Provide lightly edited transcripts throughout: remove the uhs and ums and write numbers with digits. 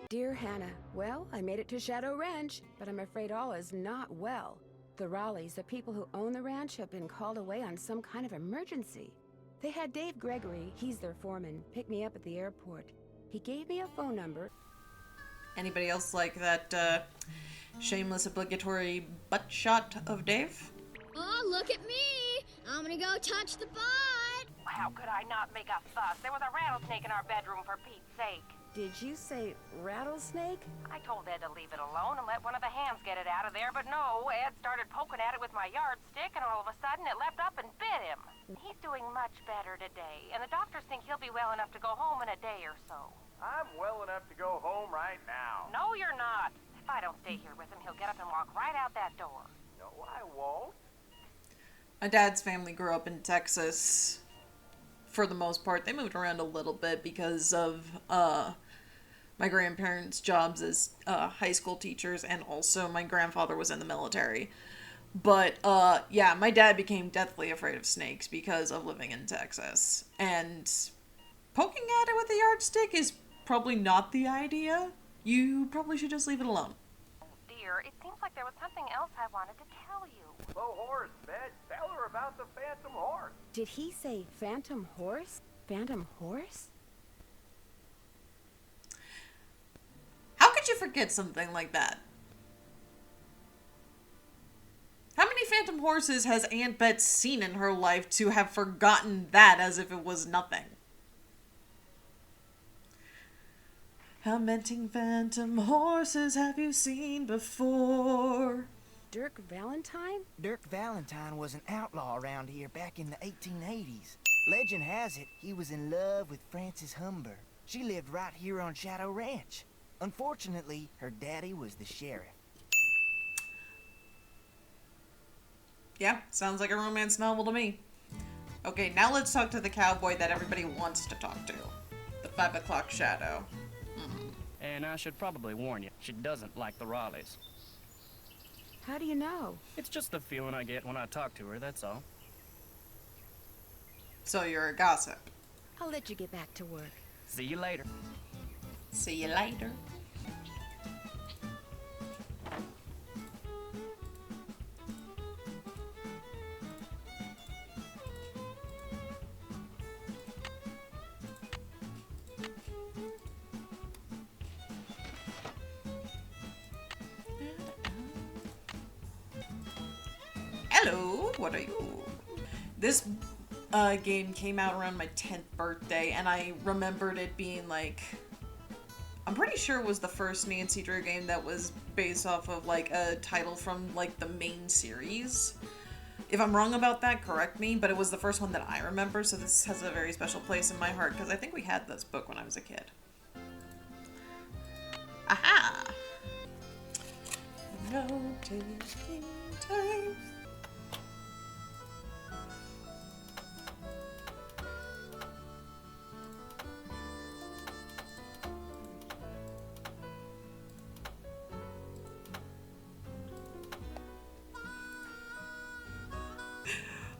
Dear Hannah, well, I made it to Shadow Ranch, but I'm afraid all is not well. The Raleighs, the people who own the ranch, have been called away on some kind of emergency. They had Dave Gregory, he's their foreman, pick me up at the airport. He gave me a phone number. Anybody else like that shameless obligatory butt shot of Dave? Oh, look at me! I'm gonna go touch the butt! How could I not make a fuss? There was a rattlesnake in our bedroom, for Pete's sake. Did you say rattlesnake? I told Ed to leave it alone and let one of the hands get it out of there, but no, Ed started poking at it with my yardstick, and all of a sudden it leapt up and bit him. He's doing much better today, and the doctors think he'll be well enough to go home in a day or so. I'm well enough to go home right now. No, you're not. If I don't stay here with him, he'll get up and walk right out that door. No, I won't. My dad's family grew up in Texas. For the most part, they moved around a little bit because of my grandparents' jobs as high school teachers, and also my grandfather was in the military. But yeah, my dad became deathly afraid of snakes because of living in Texas. And poking at it with a yardstick is probably not the idea. You probably should just leave it alone. Oh dear, it seems like there was something else I wanted to tell you. Slow horse, Bed. Tell her about the phantom horse. Did he say phantom horse? Phantom horse? How could you forget something like that? How many phantom horses has Aunt Bet seen in her life to have forgotten that as if it was nothing? How many phantom horses have you seen before? Dirk Valentine? Dirk Valentine was an outlaw around here back in the 1880s. Legend has it he was in love with Frances Humber. She lived right here on Shadow Ranch. Unfortunately, her daddy was the sheriff. Yeah, sounds like a romance novel to me. Okay, now let's talk to the cowboy that everybody wants to talk to. The 5 o'clock shadow. And I should probably warn you, she doesn't like the Raleighs. How do you know? It's just the feeling I get when I talk to her, that's all. So you're a gossip. I'll let you get back to work. See you later. See you later. Hello, what are you? This game came out around my 10th birthday, and I remembered it being like, I'm pretty sure it was the first Nancy Drew game that was based off of like a title from like the main series. If I'm wrong about that, correct me, but it was the first one that I remember, so this has a very special place in my heart because I think we had this book when I was a kid. Aha! No taking time.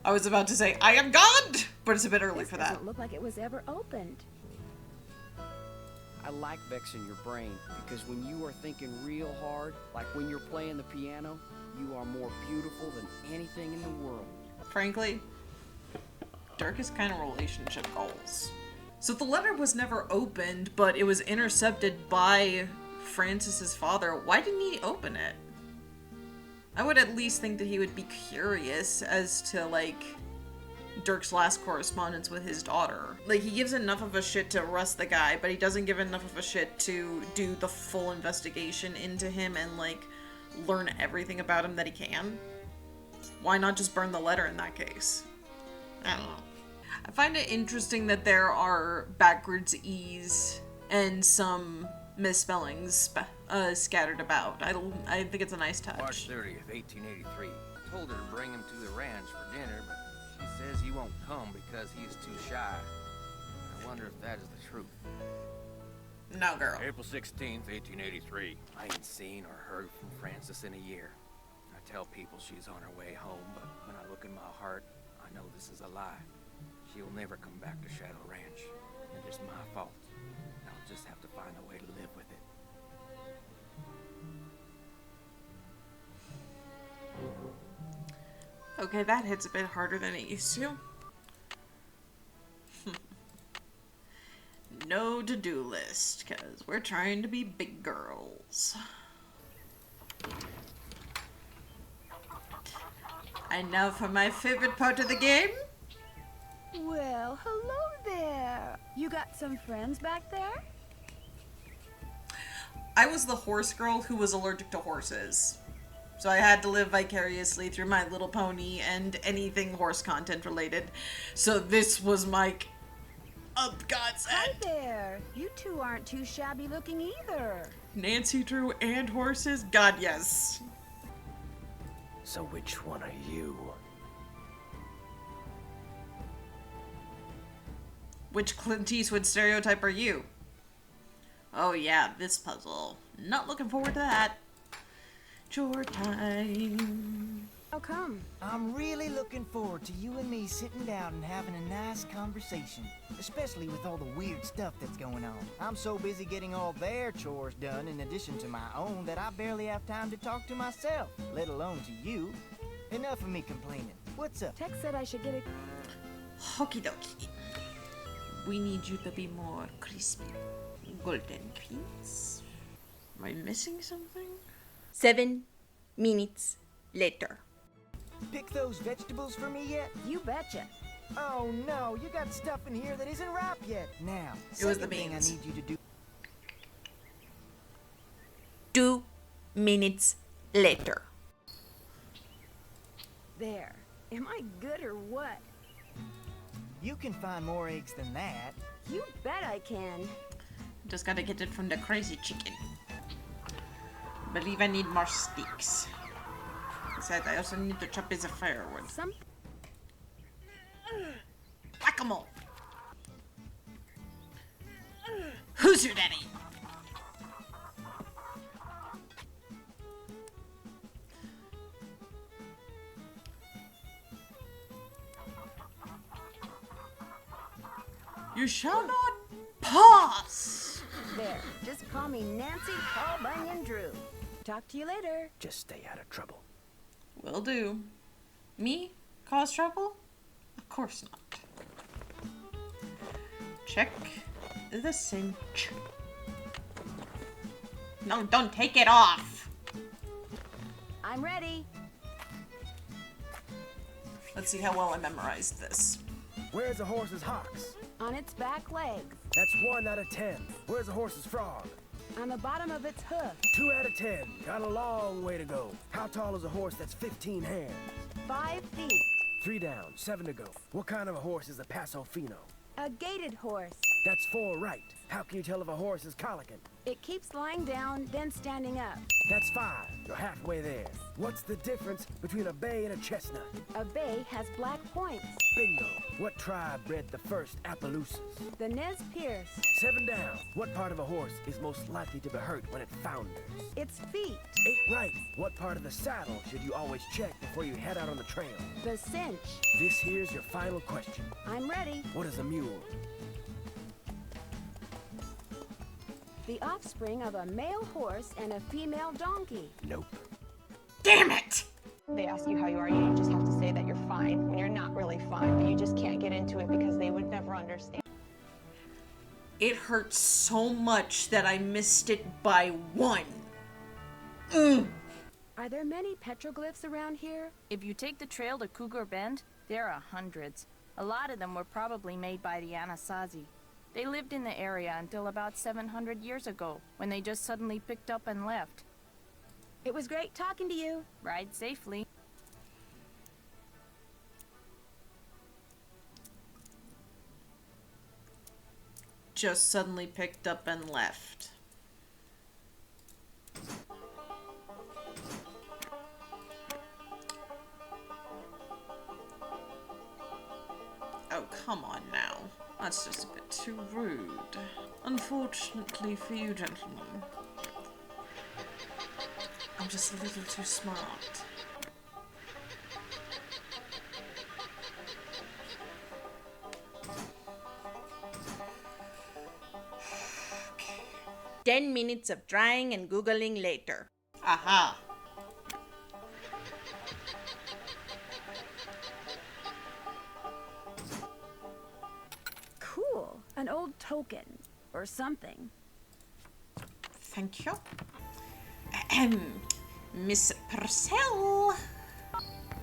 I was about to say, I am God! But it's a bit early This for that. doesn't look like it was ever opened. I like vexing your brain, because when you are thinking real hard, like when you're playing the piano, you are more beautiful than anything in the world. Frankly, darkest kind of relationship goals. So the letter was never opened, but it was intercepted by Francis's father. Why didn't he open it? I would at least think that he would be curious as to, like, Dirk's last correspondence with his daughter. Like, he gives enough of a shit to arrest the guy, but he doesn't give enough of a shit to do the full investigation into him and, like, learn everything about him that he can. Why not just burn the letter in that case? I don't know. I find it interesting that there are backwards E's and some misspellings scattered about. I think it's a nice touch. March 30th, 1883. I told her to bring him to the ranch for dinner, but she says he won't come because he's too shy. I wonder if that is the truth. No, girl. April 16th, 1883. I ain't seen or heard from Frances in a year. I tell people she's on her way home, but when I look in my heart, I know this is a lie. She'll never come back to Shadow Ranch, and it's my fault. I'll just have to find a way to live with it. Okay, that hits a bit harder than it used to. No to-do list, because we're trying to be big girls. And now for my favorite part of the game. Well, hello there. You got some friends back there? I was the horse girl who was allergic to horses. So I had to live vicariously through My Little Pony and anything horse content related. So this was my godsend. Hi there. You two aren't too shabby looking either. Nancy Drew and horses? God, yes. So which one are you? Which Clint Eastwood stereotype are you? Oh yeah, this puzzle. Not looking forward to that. Chore time. How come? I'm really looking forward to you and me sitting down and having a nice conversation, especially with all the weird stuff that's going on. I'm so busy getting all their chores done in addition to my own that I barely have time to talk to myself, let alone to you. Enough of me complaining. What's up? Tex said I should get a... Okie dokie. We need you to be more crispy. Golden please. Am I missing something? 7 minutes later. Pick those vegetables for me yet? You betcha. Oh no, you got stuff in here that isn't ripe yet. Now, It was the second thing I beans. need you to do. 2 minutes later. There. Am I good or what? You can find more eggs than that. You bet I can. Just gotta get it from the crazy chicken. Believe I need more sticks. Besides, I also need to chop as a firewood. Some... Whack-a-mole! Who's your daddy? You shall not pass! There. Just call me Nancy Paul Bunyan Drew. Talk to you later. Just stay out of trouble. Will do. Me? Cause trouble? Of course not. Check the cinch. No, don't take it off! I'm ready. Let's see how well I memorized this. Where's a horse's hocks? On its back legs. That's 1 out of 10. Where's a horse's frog? On the bottom of its hoof. 2 out of 10. Got a long way to go. How tall is a horse that's 15 hands? 5 feet. 3 down, 7 to go. What kind of a horse is a Paso Fino? A gaited horse. That's 4 right. How can you tell if a horse is colicking? It keeps lying down, then standing up. That's 5. You're halfway there. What's the difference between a bay and a chestnut? A bay has black points. Bingo. What tribe bred the first Appaloosas? The Nez Perce. 7 down. What part of a horse is most likely to be hurt when it founders? Its feet. 8 right. What part of the saddle should you always check before you head out on the trail? The cinch. This here's your final question. I'm ready. What is a mule? The offspring of a male horse and a female donkey. Nope. Damn it! They ask you how you are, you just have to say that you're fine when you're not really fine, but you just can't get into it because they would never understand. It hurt so much that I missed it by 1. Are there many petroglyphs around here? If you take the trail to Cougar Bend, there are hundreds. A lot of them were probably made by the Anasazi. They lived in the area until about 700 years ago, when they just suddenly picked up and left. It was great talking to you. Ride safely. Just suddenly picked up and left. Oh, come on now. That's just a bit too rude. Unfortunately for you, gentlemen, I'm just a little too smart. Okay. 10 minutes of trying and Googling later. Aha! An old token. Or something. Thank you. Ahem. Miss Purcell.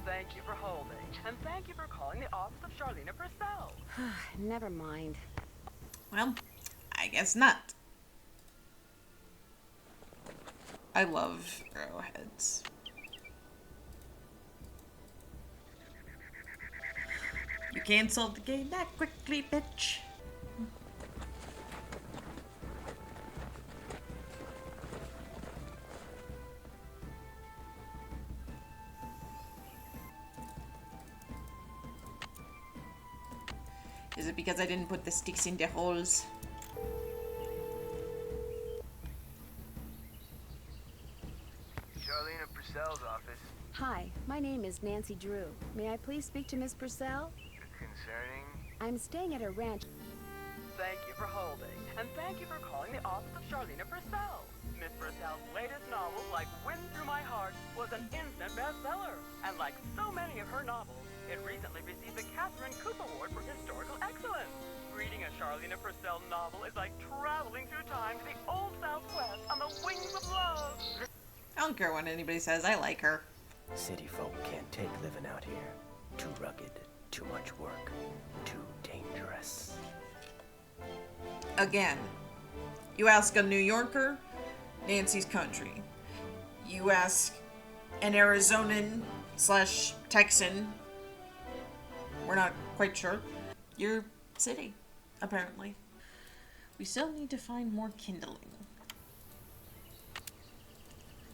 Thank you for holding, and thank you for calling the office of Charlena Purcell. Never mind. Well, I guess not. I love arrowheads. You can't solve the game that quickly, bitch. Is it because I didn't put the sticks in the holes? Charlena Purcell's office. Hi, my name is Nancy Drew. May I please speak to Miss Purcell? Concerning? I'm staying at her ranch. Thank you for holding, and thank you for calling the office of Charlena Purcell. Miss Purcell's latest novel, Like Wind Through My Heart, was an instant bestseller. And like so many of her novels, it recently received the Catherine Cooper Award for Historical Excellence. Reading a Charlena Purcell novel is like traveling through time to the old Southwest on the wings of love. I don't care what anybody says, I like her. City folk can't take living out here. Too rugged, too much work, too dangerous. Again, you ask a New Yorker, Nancy's country. You ask an Arizonan / Texan, we're not quite sure, your city, apparently. We still need to find more kindling.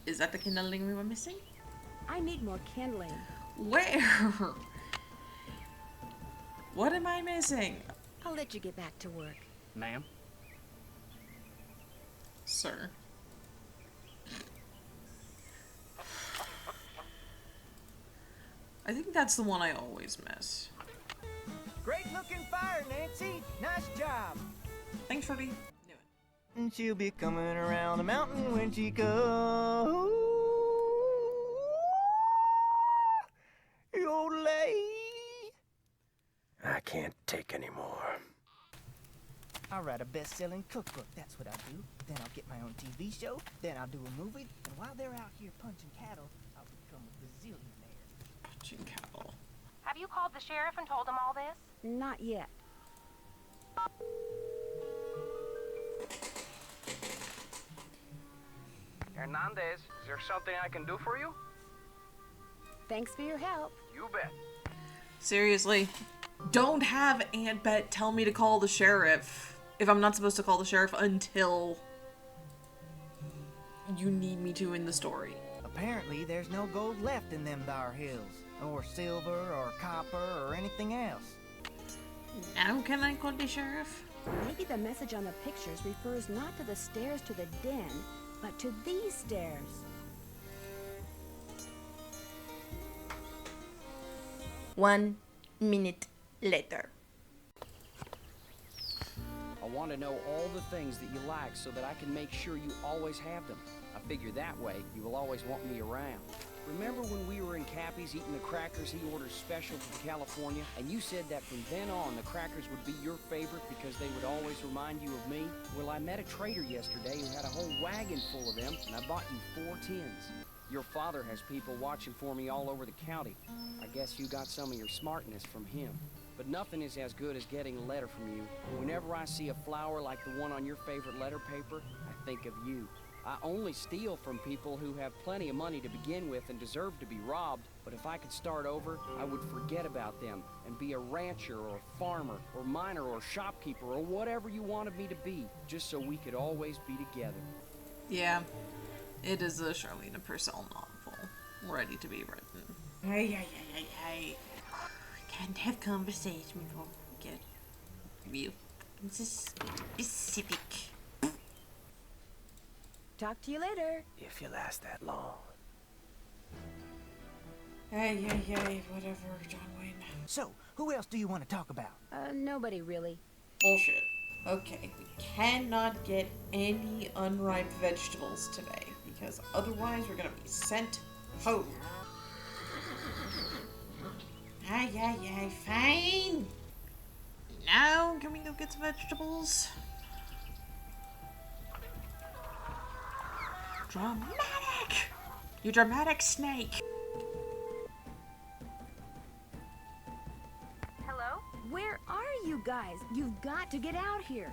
Is that the kindling we were missing? I need more kindling. Where? What am I missing? I'll let you get back to work. Ma'am? Sir. I think that's the one I always miss. Great looking fire, Nancy. Nice job. Thanks, Shorty. And she'll be coming around the mountain when she goes. Yodelay. I can't take any more. I'll write a best-selling cookbook, that's what I'll do. Then I'll get my own TV show, then I'll do a movie, and while they're out here punching cattle, I'll become a bazillionaire. Punching cattle. Have you called the sheriff and told him all this? Not yet. Hernandez, is there something I can do for you? Thanks for your help. You bet. Seriously, don't have Aunt Bet tell me to call the sheriff if I'm not supposed to call the sheriff until you need me to in the story. Apparently, there's no gold left in them thar hills, or silver, or copper, or anything else. Now can I call the sheriff? Maybe the message on the pictures refers not to the stairs to the den, but to these stairs. One minute later. I want to know all the things that you like so that I can make sure you always have them. I figure that way you will always want me around. Remember when we were in Cappy's eating the crackers he ordered special from California, and you said that from then on the crackers would be your favorite because they would always remind you of me? Well, I met a trader yesterday who had a whole wagon full of them, and I bought you 4 tins. Your father has people watching for me all over the county. I guess you got some of your smartness from him. But nothing is as good as getting a letter from you. Whenever I see a flower like the one on your favorite letter paper, I think of you. I only steal from people who have plenty of money to begin with and deserve to be robbed, but if I could start over, I would forget about them and be a rancher or a farmer or miner or shopkeeper or whatever you wanted me to be, just so we could always be together. Yeah, it is a Charlena Purcell novel, ready to be written. Hey. Can't have conversation before we get real specific. Talk to you later. If you last that long. Hey, whatever, John Wayne. So, who else do you want to talk about? Nobody really. Bullshit. Okay, we cannot get any unripe vegetables today, because otherwise we're gonna be sent home. Fine. Now, can we go get some vegetables? Dramatic! You dramatic snake! Hello? Where are you guys? You've got to get out here.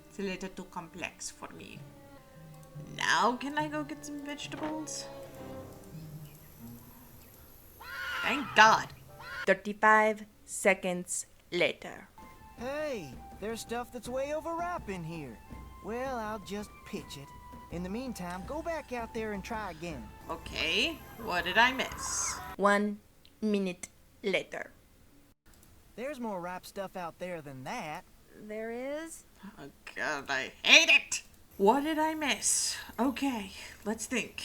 It's a little too complex for me. Now can I go get some vegetables? Thank God. 35 seconds later. Hey, there's stuff that's way overripe in here. Well, I'll just pitch it. In the meantime, go back out there and try again. Okay, what did I miss? 1 minute later. There's more ripe stuff out there than that. There is? Oh God, I hate it! What did I miss? Okay, let's think.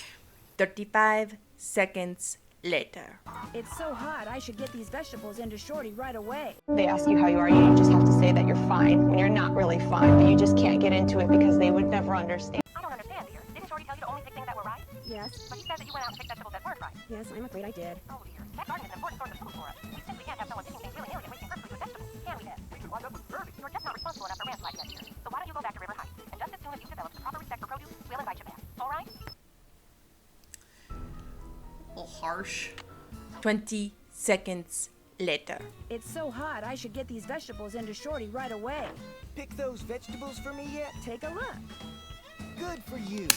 35 seconds later. It's so hot, I should get these vegetables into Shorty right away. They ask you how you are, you just have to say that you're fine when you're not really fine, but you just can't get into it because they would never understand. I don't understand, dear. Didn't Shorty tell you to only pick things that were right? Yes. But he said that you went out and picked vegetables that weren't right. Yes, I'm afraid I did. Oh, dear. That garden is an important source of food for us. We simply can't have someone picking things willy-nilly and wasting perfectly good vegetables, can we, Ed? We could wind up with dirty. You're just not responsible enough for man's life yet, dear. So why don't you go back to River Heights? And just as soon as you've developed the proper respect for produce, we'll invite you back. All right? A little harsh. 20 seconds later. It's so hot, I should get these vegetables into Shorty right away. Pick those vegetables for me yet? Take a look. Good for you.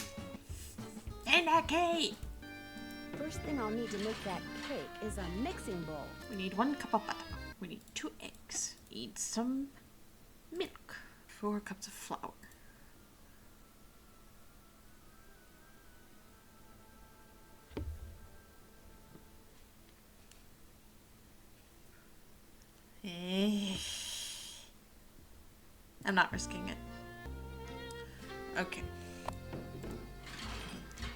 And a cake! First thing I'll need to make that cake is a mixing bowl. We need 1 cup of butter. We need 2 eggs. Need some milk. 4 cups of flour. I'm not risking it. Okay.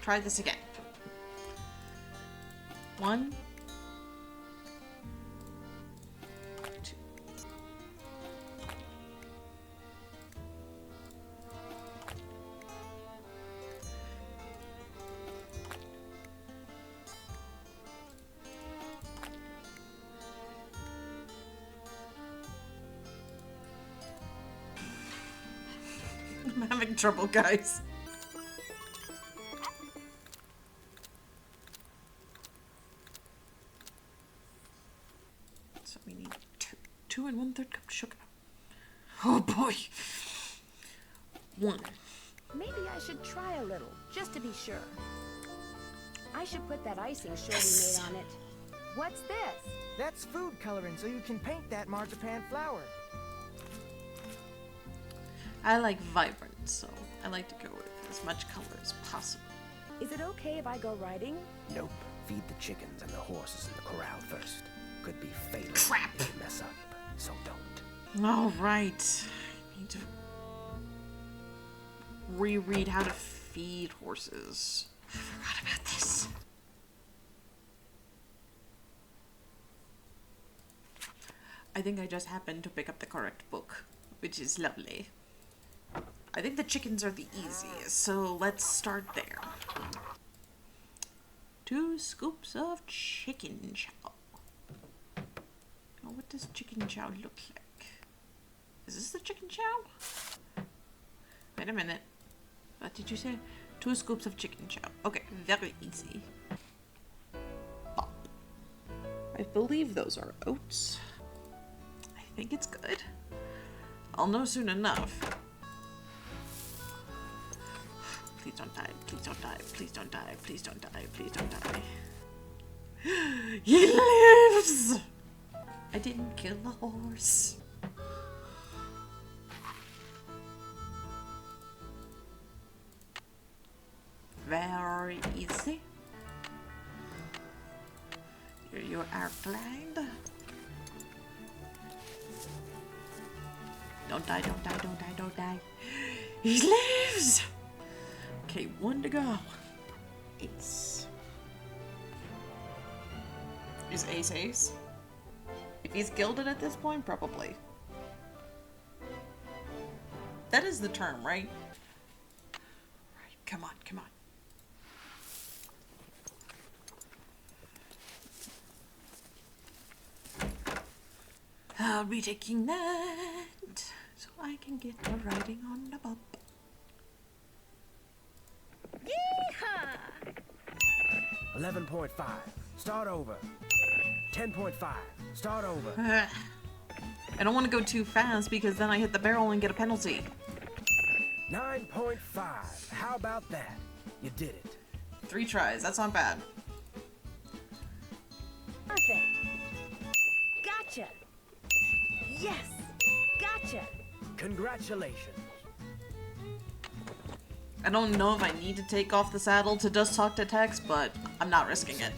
Try this again. 1, 2. I'm having trouble, guys. So we need 2 and 1/3 cup sugar. Oh boy. 1. Maybe I should try a little, just to be sure. I should put that icing Shorty made on it. What's this? That's food coloring so you can paint that marzipan flower. I like vibrant, so I like to go with as much color as possible. Is it okay if I go riding? Nope. Feed the chickens and the horses in the corral first. Could be fatal Crap. if you mess up, so don't. All right. I need to reread how to feed horses. I forgot about this. I think I just happened to pick up the correct book, which is lovely. I think the chickens are the easiest, so let's start there. 2 scoops of chicken chow. Now, what does chicken chow look like? Is this the chicken chow? Wait a minute. What did you say? 2 scoops of chicken chow. Okay, very easy. Bop. I believe those are oats. I think it's good. I'll know soon enough. Please don't die, please don't die, please don't die, please don't die, please don't die. He lives! I didn't kill the horse. Very easy. Here you are, blind. Don't die, don't die, don't die, don't die. He lives! Okay, 1 to go. Ace. Is Ace Ace? If he's gilded at this point, probably. That is the term, right? Come on, come on. I'll be taking that so I can get the writing on the bob. Yeehaw! 11.5. Start over. 10.5. Start over. I don't want to go too fast because then I hit the barrel and get a penalty. 9.5. How about that? You did it. 3 tries. That's not bad. Perfect. Gotcha. Yes. Gotcha. Congratulations. I don't know if I need to take off the saddle to just talk to Tex, but I'm not risking it.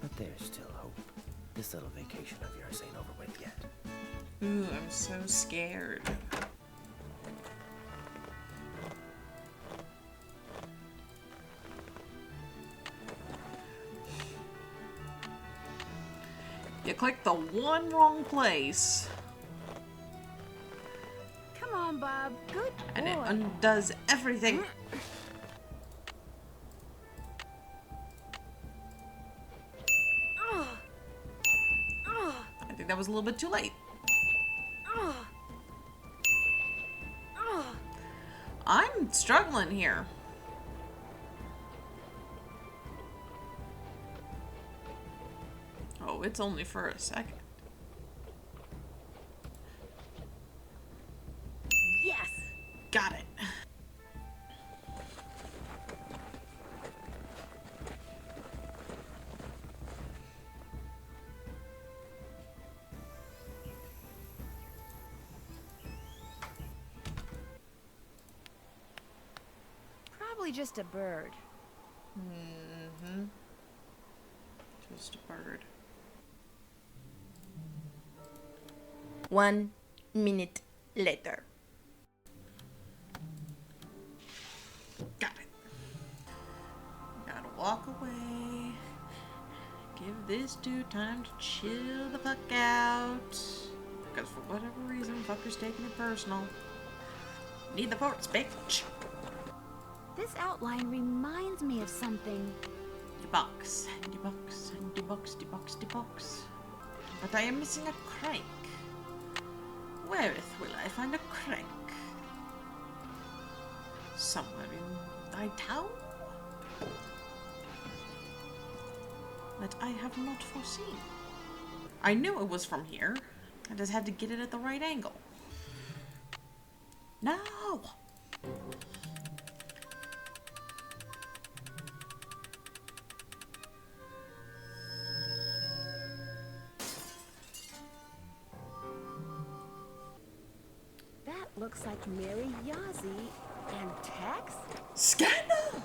But there's still hope. This little vacation of yours ain't over with yet. Ooh, I'm so scared. You clicked the one wrong place. Come on, Bob. Good boy. And it undoes everything. I think that was a little bit too late. I'm struggling here. Oh, it's only for a second. Yes. Got it. Probably just a bird. Mm-hmm. Just a bird. 1 minute later. Got it. Gotta walk away. Give this dude time to chill the fuck out. Because for whatever reason, fucker's taking it personal. Need the forts, bitch. This outline reminds me of something. The box, and the box, and the box, the box, the box. But I am missing a crank. Whereth will I find a crank? Somewhere in thy town? That I have not foreseen. I knew it was from here. I just had to get it at the right angle. No! That looks like Mary Yazzie and Tex? Scandal!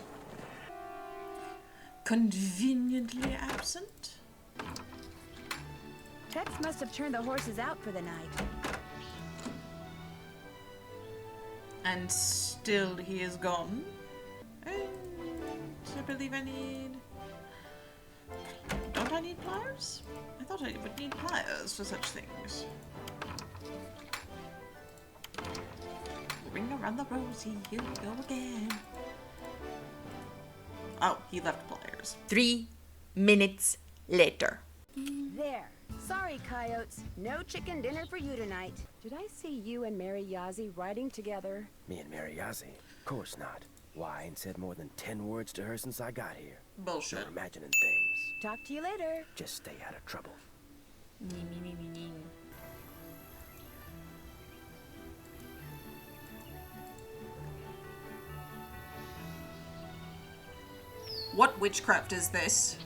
Conveniently absent? Tex must have turned the horses out for the night. And still he is gone. And I believe I need... Don't I need pliers? I thought I would need pliers for such things. Ring around the rosy, here we go again. Oh, he left pliers. 3 minutes later. There. Sorry, coyotes. No chicken dinner for you tonight. Did I see you and Mary Yazzie riding together? Me and Mary Yazzie? Of course not. Why, I ain't said more than 10 words to her since I got here. Bullshit. You're imagining things. Talk to you later. Just stay out of trouble. What witchcraft is this?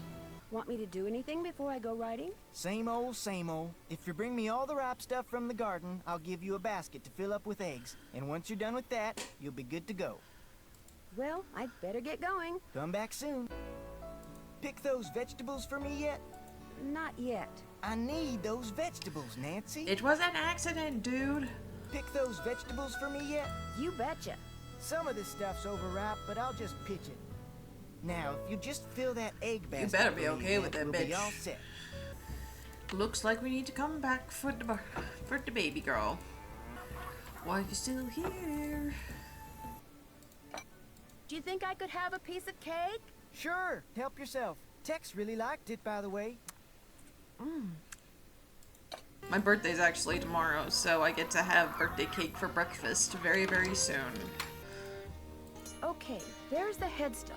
Want me to do anything before I go riding? Same old, same old. If you bring me all the ripe stuff from the garden, I'll give you a basket to fill up with eggs. And once you're done with that, you'll be good to go. Well, I'd better get going. Come back soon. Pick those vegetables for me yet? Not yet. I need those vegetables, Nancy. It was an accident, dude. Pick those vegetables for me yet? You betcha. Some of this stuff's overripe, but I'll just pitch it. Now, if you just fill that egg basket, You better be okay with that, we'll bitch. be all set. Looks like we need to come back for the baby girl. Why are you still here? Do you think I could have a piece of cake? Sure, help yourself. Tex really liked it, by the way. My birthday's actually tomorrow, so I get to have birthday cake for breakfast very, very soon. Okay, there's the headstall.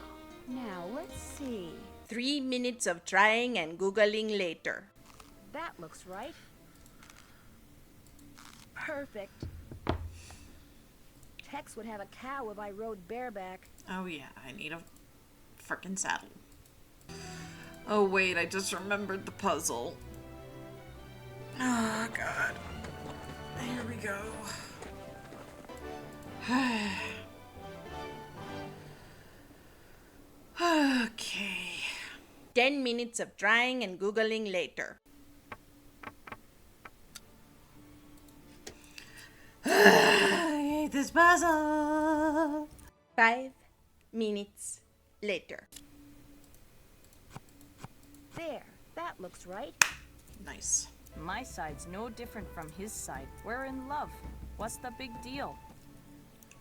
Now, let's see. 3 minutes of trying and Googling later. That looks right. Perfect. Tex would have a cow if I rode bareback. Oh yeah, I need a frickin' saddle. Oh wait, I just remembered the puzzle. Oh god. Here we go. Okay. 10 minutes of trying and Googling later. I hate this puzzle. 5 minutes later. There, that looks right. Nice. My side's no different from his side. We're in love. What's the big deal?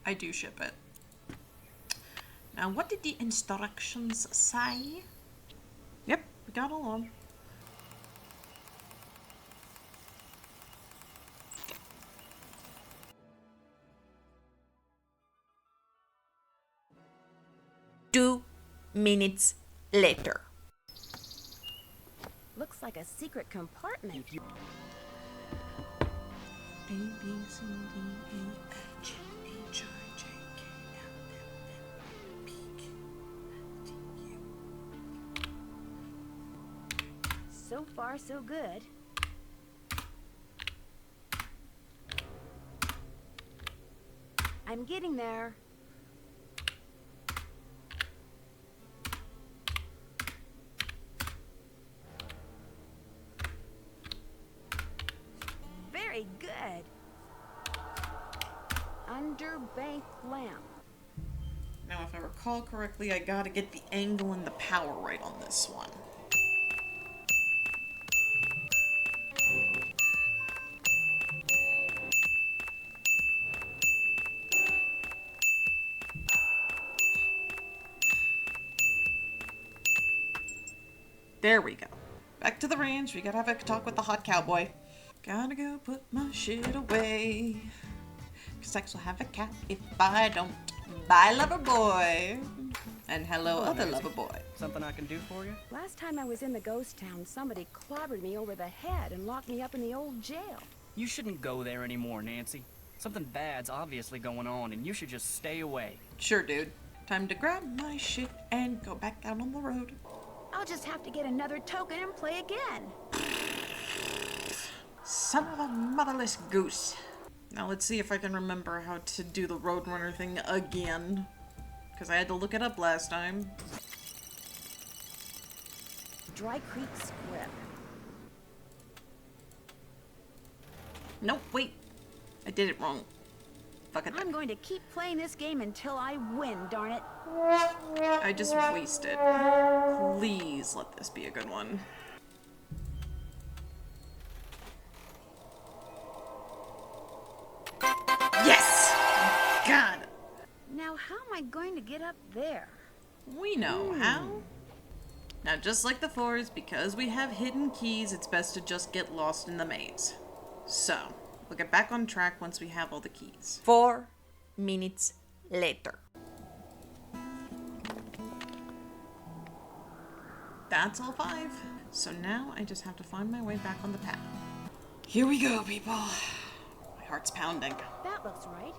I do ship it. Now, what did the instructions say? Yep, we got along. Two minutes later. Looks like a secret compartment. A, B, C, D, E, F, G, H, I, J, K, L, M, N, P, Q, R, T, U. So far, so good. I'm getting there. Very good. Underbank lamp. Now, if I recall correctly, I gotta get the angle and the power right on this one. There we go. Back to the ranch. We gotta have a talk with the hot cowboy. Gotta go put my shit away. 'Cause Tex will have a cat if I don't. Bye, lover boy. And hello, other lover boy. Something I can do for you? Last time I was in the ghost town, somebody clobbered me over the head and locked me up in the old jail. You shouldn't go there anymore, Nancy. Something bad's obviously going on, and you should just stay away. Sure, dude. Time to grab my shit and go back out on the road. I'll just have to get another token and play again. Son of a motherless goose. Now let's see if I can remember how to do the Roadrunner thing again. Because I had to look it up last time. Dry Creek Square. Nope, wait. I did it wrong. Fuck it. I'm going to keep playing this game until I win, darn it. I just wasted. Please let this be a good one. Yes! God! Now, how am I going to get up there? We know how. Now, just like the floors, because we have hidden keys, it's best to just get lost in the maze. So, we'll get back on track once we have all the keys. 4 minutes later. That's all 5. So now I just have to find my way back on the path. Here we go, people. My heart's pounding. That looks right.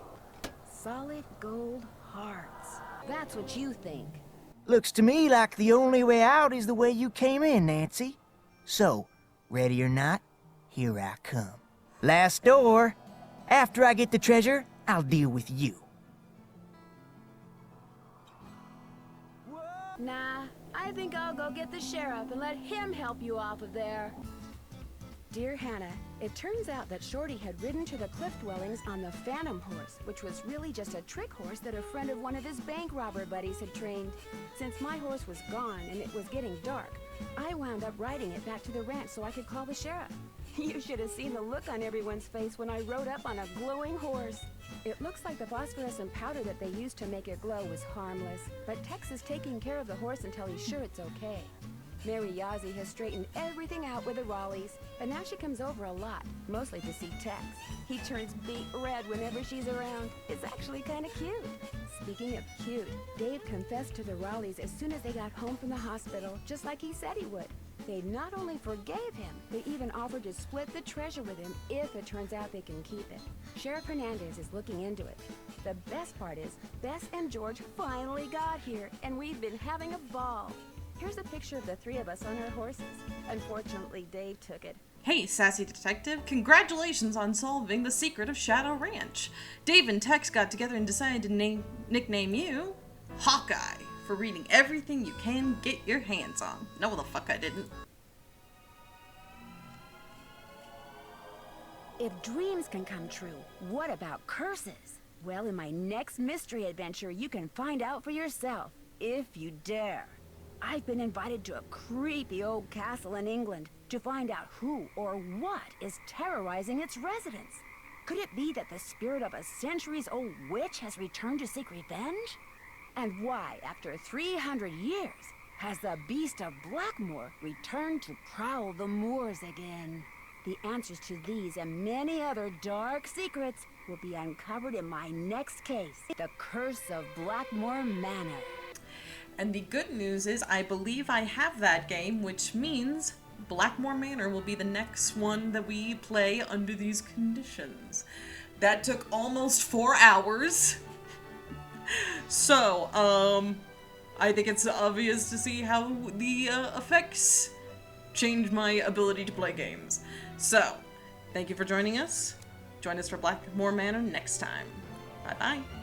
Solid gold hearts. That's what you think. Looks to me like the only way out is the way you came in, Nancy. So, ready or not, here I come. Last door. After I get the treasure, I'll deal with you. Nah, I think I'll go get the sheriff and let him help you off of there. Dear Hannah, it turns out that Shorty had ridden to the cliff dwellings on the Phantom Horse, which was really just a trick horse that a friend of one of his bank robber buddies had trained. Since my horse was gone and it was getting dark, I wound up riding it back to the ranch so I could call the sheriff. You should have seen the look on everyone's face when I rode up on a glowing horse. It looks like the phosphorescent powder that they used to make it glow was harmless, but Tex is taking care of the horse until he's sure it's okay. Mary Yazzie has straightened everything out with the Raleighs, but now she comes over a lot, mostly to see Tex. He turns beet red whenever she's around. It's actually kind of cute. Speaking of cute, Dave confessed to the Raleighs as soon as they got home from the hospital, just like he said he would. They not only forgave him, they even offered to split the treasure with him if it turns out they can keep it. Sheriff Hernandez is looking into it. The best part is, Bess and George finally got here, and we've been having a ball. Here's a picture of the three of us on our horses. Unfortunately, Dave took it. Hey, sassy detective, congratulations on solving the secret of Shadow Ranch. Dave and Tex got together and decided to nickname you Hawkeye for reading everything you can get your hands on. No, the fuck I didn't. If dreams can come true, what about curses? Well, in my next mystery adventure, you can find out for yourself, if you dare. I've been invited to a creepy old castle in England to find out who or what is terrorizing its residents. Could it be that the spirit of a centuries-old witch has returned to seek revenge? And why, after 300 years, has the beast of Blackmoor returned to prowl the moors again? The answers to these and many other dark secrets will be uncovered in my next case, The Curse of Blackmoor Manor. And the good news is I believe I have that game, which means Blackmoor Manor will be the next one that we play under these conditions. That took almost 4 hours. So, I think it's obvious to see how the effects change my ability to play games. So, thank you for joining us. Join us for Blackmoor Manor next time. Bye-bye.